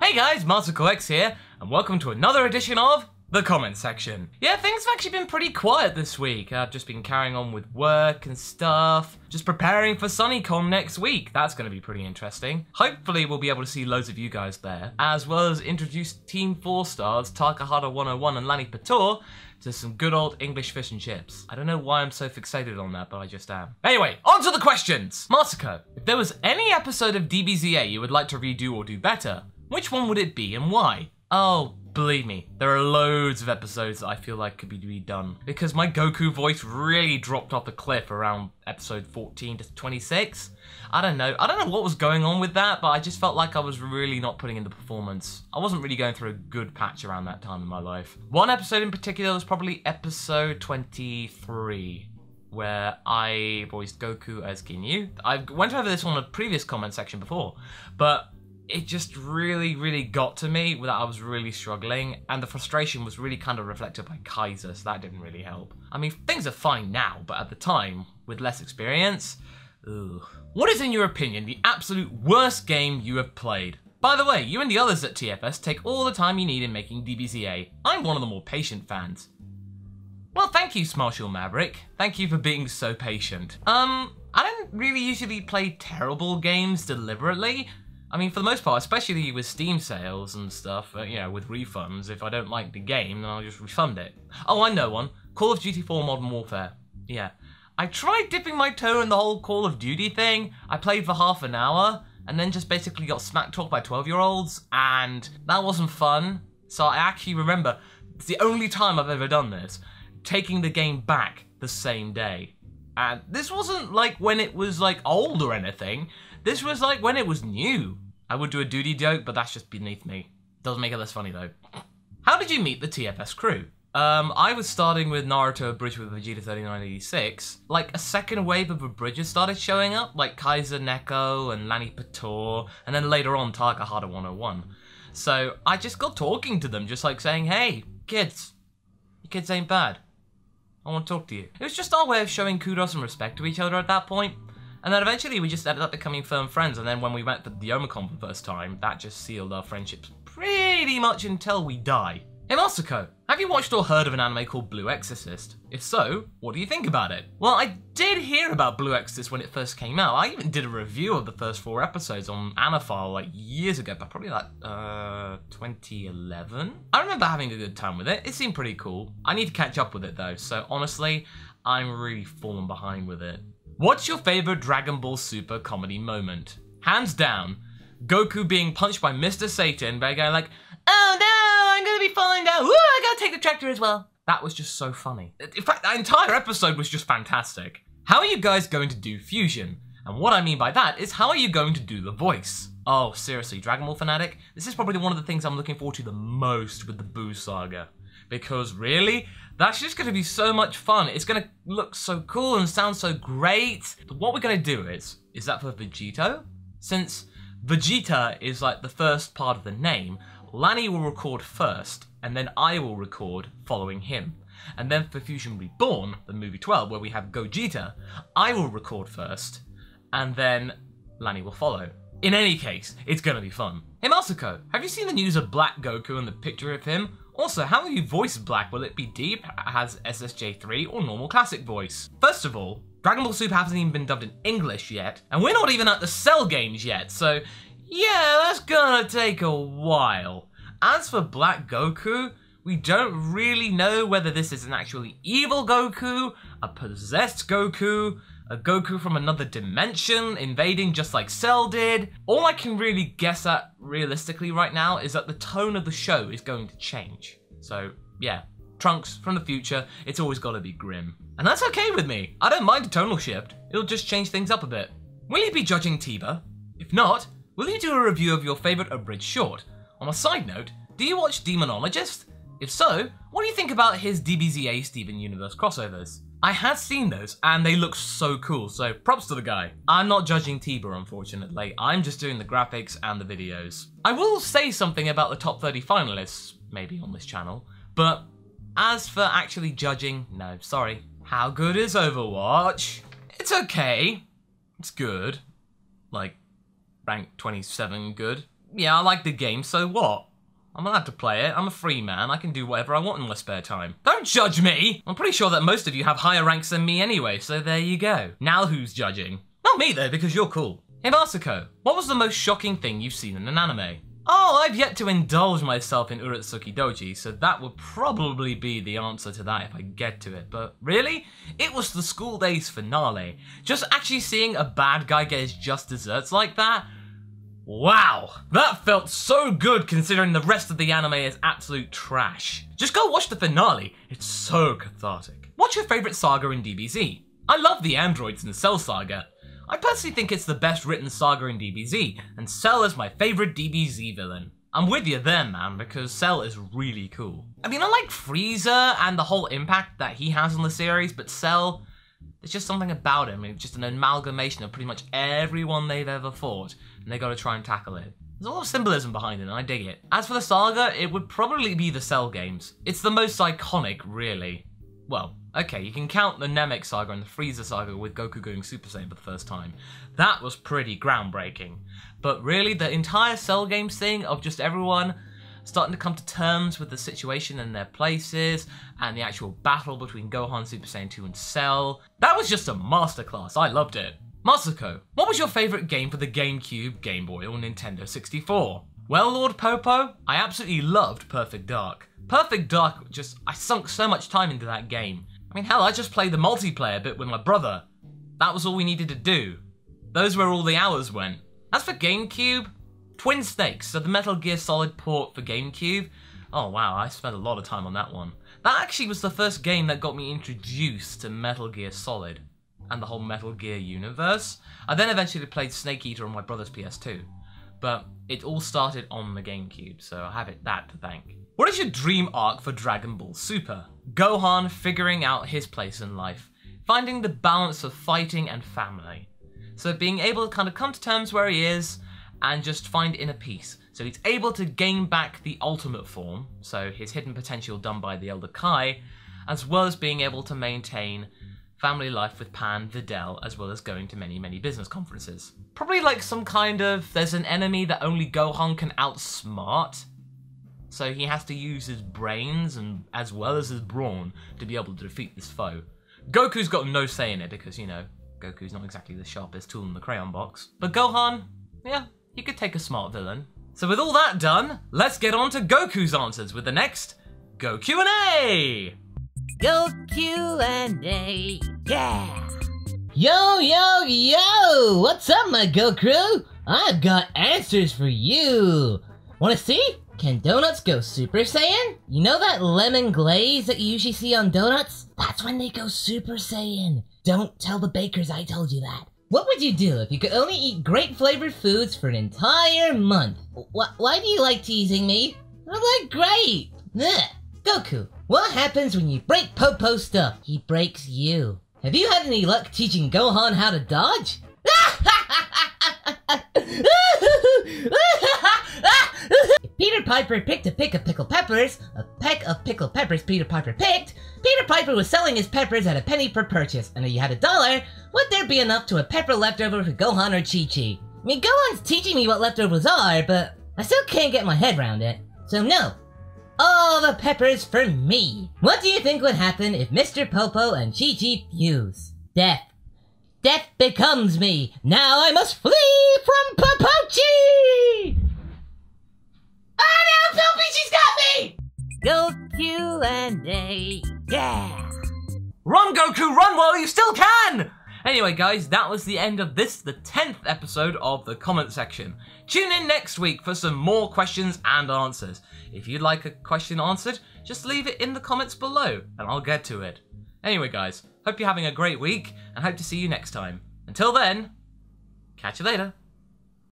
Hey guys, MasakoX here, and welcome to another edition of The Comment Section. Yeah, things have actually been pretty quiet this week. I've just been carrying on with work and stuff, just preparing for SunnyCon next week. That's going to be pretty interesting. Hopefully we'll be able to see loads of you guys there, as well as introduce TeamFourStar's Takahata 101 and Lani Pator to some good old English fish and chips. I don't know why I'm so fixated on that, but I just am. Anyway, on to the questions! Masako, if there was any episode of DBZA you would like to redo or do better, which one would it be and why? Oh, believe me, there are loads of episodes that I feel like could be redone, because my Goku voice really dropped off the cliff around episode 14 to 26. I don't know what was going on with that, but I just felt like I was really not putting in the performance. I wasn't really going through a good patch around that time in my life. One episode in particular was probably episode 23. Where I voiced Goku as Ginyu. I went over this on a previous comment section before, but it just really got to me that I was really struggling, and the frustration was really kind of reflected by Kaiser, so that didn't really help. I mean, things are fine now, but at the time, with less experience, ugh. What is, in your opinion, the absolute worst game you have played? By the way, you and the others at TFS take all the time you need in making DBZA. I'm one of the more patient fans. Well, thank you, Marshall Maverick. Thank you for being so patient. I don't really usually play terrible games deliberately. I mean, for the most part, especially with Steam sales and stuff, you know, with refunds, if I don't like the game, then I'll just refund it. Oh, I know one. Call of Duty 4 Modern Warfare. Yeah. I tried dipping my toe in the whole Call of Duty thing. I played for half an hour, and then just basically got smack talked by 12-year-olds, and that wasn't fun. So I actually remember, it's the only time I've ever done this, taking the game back the same day. And this wasn't like when it was like old or anything. This was like when it was new. I would do a duty joke, but that's just beneath me. Doesn't make it less funny though. How did you meet the TFS crew? I was starting with Naruto Abridged with Vegeta 3986. Like a second wave of abridges started showing up, like Kaiser Neko and Lani Pator, and then later on Takahata 101. So I just got talking to them, just like saying, hey, kids, you kids ain't bad. I want to talk to you. It was just our way of showing kudos and respect to each other at that point. And then eventually we just ended up becoming firm friends, and then when we went for the Omicron for the first time, that just sealed our friendships pretty much until we die. Hey Masako, have you watched or heard of an anime called Blue Exorcist? If so, what do you think about it? Well, I did hear about Blue Exorcist when it first came out. I even did a review of the first 4 episodes on Anaphile like years ago, but probably like 2011? I remember having a good time with it. It seemed pretty cool. I need to catch up with it though, so honestly, I'm really falling behind with it. What's your favorite Dragon Ball Super comedy moment? Hands down, Goku being punched by Mr. Satan by going like, oh no, I'm gonna be falling down, woo, I gotta take the tractor as well. That was just so funny. In fact, that entire episode was just fantastic. How are you guys going to do fusion? And what I mean by that is, how are you going to do the voice? Oh, seriously, Dragon Ball fanatic? This is probably one of the things I'm looking forward to the most with the Boo saga. Because really, that's just going to be so much fun. It's going to look so cool and sound so great. But what we're going to do is that for Vegito, since Vegeta is like the first part of the name, Lani will record first, and then I will record following him. And then for Fusion Reborn, the movie 12, where we have Gogeta, I will record first, and then Lani will follow. In any case, it's going to be fun. Hey Masako, have you seen the news of Black Goku and the picture of him? Also, how will you voice Black? Will it be deep, has SSJ3, or normal classic voice? First of all, Dragon Ball Super hasn't even been dubbed in English yet, and we're not even at the Cell games yet, so yeah, that's gonna take a while. As for Black Goku, we don't really know whether this is an actually evil Goku, a possessed Goku, a Goku from another dimension invading just like Cell did. All I can really guess at realistically right now is that the tone of the show is going to change. So yeah, Trunks from the future, it's always gotta be grim. And that's okay with me. I don't mind a tonal shift. It'll just change things up a bit. Will you be judging Tiba? If not, will you do a review of your favorite abridged short? On a side note, do you watch Demonologist? If so, what do you think about his DBZA Steven Universe crossovers? I have seen those, and they look so cool, so props to the guy. I'm not judging Tiba, unfortunately. I'm just doing the graphics and the videos. I will say something about the top 30 finalists, maybe on this channel, but as for actually judging, no, sorry. How good is Overwatch? It's okay. It's good. Like, rank 27 good. Yeah, I like the game, so what? I'm allowed to play it. I'm a free man. I can do whatever I want in my spare time. Don't judge me! I'm pretty sure that most of you have higher ranks than me anyway, so there you go. Now who's judging? Not me though, because you're cool. Hey Masako, what was the most shocking thing you've seen in an anime? Oh, I've yet to indulge myself in Urotsuki Doji, so that would probably be the answer to that if I get to it. But really, it was the School Days finale. Just actually seeing a bad guy get his just desserts like that, wow, that felt so good considering the rest of the anime is absolute trash. Just go watch the finale, it's so cathartic. What's your favourite saga in DBZ? I love the androids in the Cell saga. I personally think it's the best written saga in DBZ, and Cell is my favourite DBZ villain. I'm with you there, man, because Cell is really cool. I mean, I like Frieza and the whole impact that he has on the series, but Cell, there's just something about him. It's just an amalgamation of pretty much everyone they've ever fought, and they gotta try and tackle it. There's a lot of symbolism behind it, and I dig it. As for the saga, it would probably be the Cell games. It's the most iconic, really. Well, okay, you can count the Namek saga and the Frieza saga with Goku going Super Saiyan for the first time. That was pretty groundbreaking. But really, the entire Cell games thing of just everyone starting to come to terms with the situation and their places, and the actual battle between Gohan, Super Saiyan 2 and Cell, that was just a masterclass. I loved it. Masako, what was your favourite game for the GameCube, Game Boy or Nintendo 64? Well, Lord Popo, I absolutely loved Perfect Dark. Perfect Dark, I sunk so much time into that game. I mean, hell, I just played the multiplayer bit with my brother. That was all we needed to do. Those were where all the hours went. As for GameCube, Twin Snakes, so the Metal Gear Solid port for GameCube. Oh wow, I spent a lot of time on that one. That actually was the first game that got me introduced to Metal Gear Solid and the whole Metal Gear universe. I then eventually played Snake Eater on my brother's PS2, but it all started on the GameCube, so I have that to thank. What is your dream arc for Dragon Ball Super? Gohan figuring out his place in life, finding the balance of fighting and family. So being able to kind of come to terms where he is and just find inner peace. So he's able to gain back the ultimate form, so his hidden potential done by the Elder Kai, as well as being able to maintain family life with Pan, Videl, as well as going to many, many business conferences. Probably like some kind of, there's an enemy that only Gohan can outsmart, so he has to use his brains and as well as his brawn to be able to defeat this foe. Goku's got no say in it because, you know, Goku's not exactly the sharpest tool in the crayon box. But Gohan, yeah, he could take a smart villain. So with all that done, let's get on to Goku's answers with the next Go Q&A! Go Q&A, yeah! Yo, yo, yo! What's up, my Go Crew? I've got answers for you! Wanna see? Can donuts go Super Saiyan? You know that lemon glaze that you usually see on donuts? That's when they go Super Saiyan. Don't tell the bakers I told you that. What would you do if you could only eat grape-flavored foods for an entire month? Why do you like teasing me? I like grape! Ugh. Goku, what happens when you break Popo's stuff? He breaks you. Have you had any luck teaching Gohan how to dodge? If Peter Piper picked a peck of pickled peppers, Peter Piper picked, Peter Piper was selling his peppers at a penny per purchase, and if you had $1, would there be enough to a pepper leftover for Gohan or Chi-Chi? I mean, Gohan's teaching me what leftovers are, but I still can't get my head around it. So no. All the peppers for me. What do you think would happen if Mr. Popo and Chi-Chi fuse? Death. Death becomes me. Now I must flee from Popochi! Oh no, Popochi's got me! Go Q&A, yeah! Run, Goku, run while you still can! Anyway, guys, that was the end of this, the 10th episode of The Comment Section. Tune in next week for some more questions and answers. If you'd like a question answered, just leave it in the comments below, and I'll get to it. Anyway, guys, hope you're having a great week, and hope to see you next time. Until then, catch you later.